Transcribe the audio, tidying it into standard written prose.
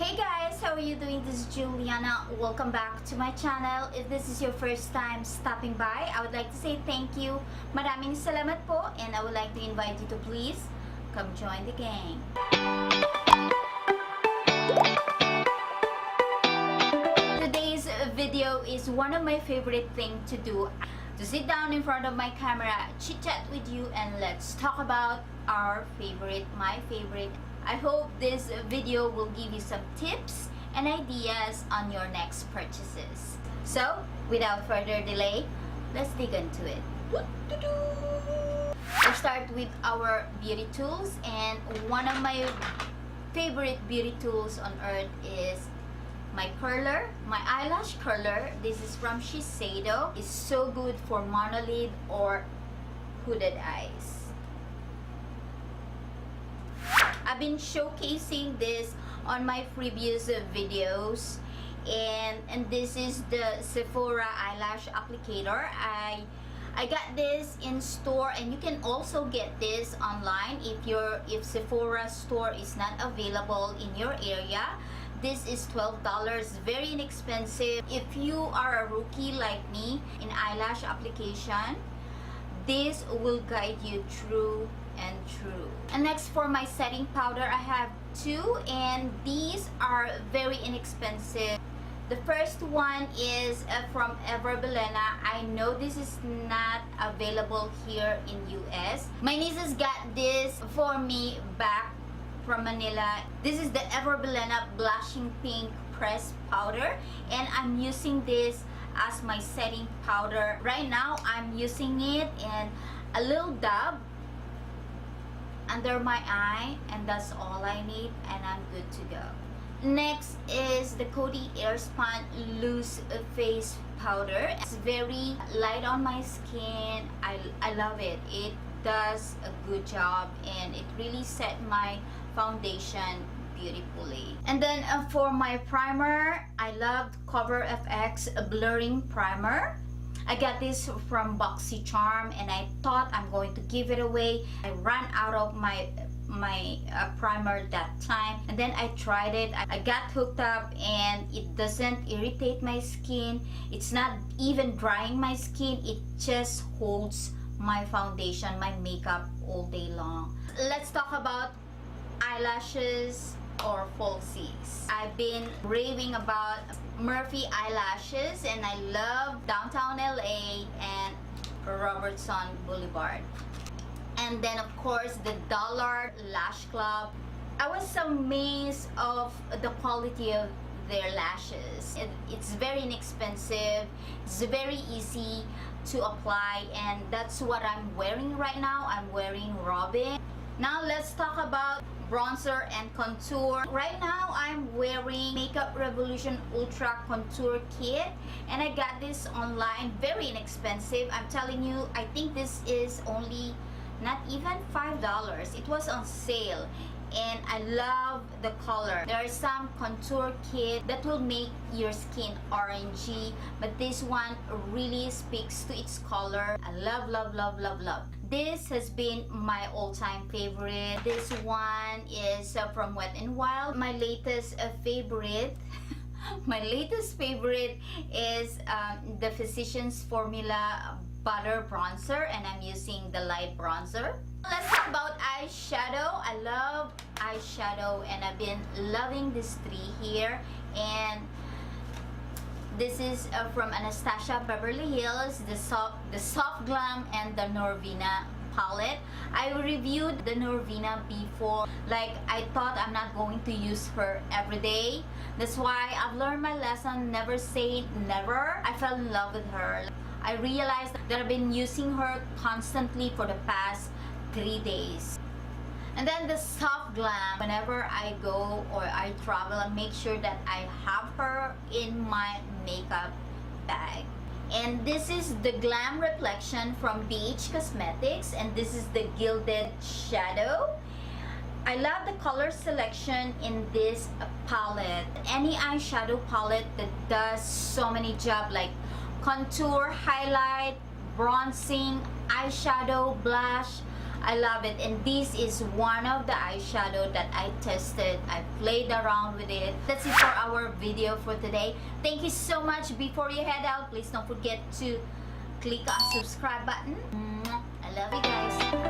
Hey guys, how are you doing? This is Juliana. Welcome back to my channel. If this is your first time stopping by, I would like to say thank you. Maraming salamat po, and I would like to invite you to please come join the gang. Today's video is one of my favorite things to do. To sit down in front of my camera, chit chat with you, and let's talk about my favorite. I hope this video will give you some tips and ideas on your next purchases. So, without further delay, let's dig into it. Let's start with our beauty tools, and one of my favorite beauty tools on earth is my curler, my eyelash curler. This is from Shiseido. It's so good for monolid or hooded eyes. I've been showcasing this on my previous videos, and this is the Sephora eyelash applicator. I got this in store, and you can also get this online if Sephora store is not available in your area. This is $12, very inexpensive. If you are a rookie like me in eyelash application, this will guide you through and through. And next, for my setting powder, I have two, and these are very inexpensive. The first one is from Everbelena. I know this is not available here in US. My nieces got this for me back from Manila. This is the Everbelena Blushing Pink Pressed Powder, and I'm using this as my setting powder. Right now, I'm using it in a little dab under my eye, and that's all I need, and I'm good to go. Next is the Coty Airspun Loose Face Powder. It's very light on my skin. I love it. It does a good job, and it really set my foundation beautifully. And then for my primer, I loved Cover FX Blurring Primer. I got this from BoxyCharm, and I thought I'm going to give it away. I ran out of my primer that time, and then I tried it. I got hooked up, and it doesn't irritate my skin. It's not even drying my skin. It just holds my foundation, my makeup all day long. Let's talk about eyelashes or falsies. I've been raving about Murphy eyelashes, and I love Downtown LA and Robertson Boulevard. And then of course the Dollar Lash Club. I was amazed of the quality of their lashes. It's very inexpensive. It's very easy to apply, and that's what I'm wearing right now. I'm wearing Robin. Now let's talk about bronzer and contour. Right now I'm wearing Makeup Revolution Ultra Contour Kit, and I got this online, very inexpensive. I'm telling you, I think this is only not even $5. It was on sale, and I love the color. There are some contour kit that will make your skin orangey, but this one really speaks to its color. I love, love, love, love, love. This has been my all-time favorite. This one is from Wet n Wild. My latest favorite my latest favorite is the Physicians Formula Butter Bronzer, and I'm using the light bronzer. Let's talk about eyeshadow. I love eyeshadow, and I've been loving these three here. And this is from Anastasia Beverly Hills, the Soft Glam and the Norvina palette. I reviewed the Norvina before. Like, I thought I'm not going to use her every day. That's why I've learned my lesson. Never say never. I fell in love with her. I realized that I've been using her constantly for the past 3 days. And then the Soft Glam, whenever I go or I travel, I make sure that I have her in my makeup bag. And this is the Glam Reflection from BH Cosmetics, and this is the Gilded Shadow. I love the color selection in this palette. Any eyeshadow palette that does so many jobs, like contour, highlight, bronzing, eyeshadow, blush, I love it. And this is one of the eyeshadow that I tested. I played around with it. That's it for our video for today. Thank you so much. Before you head out, please don't forget to click on subscribe button. I love you guys.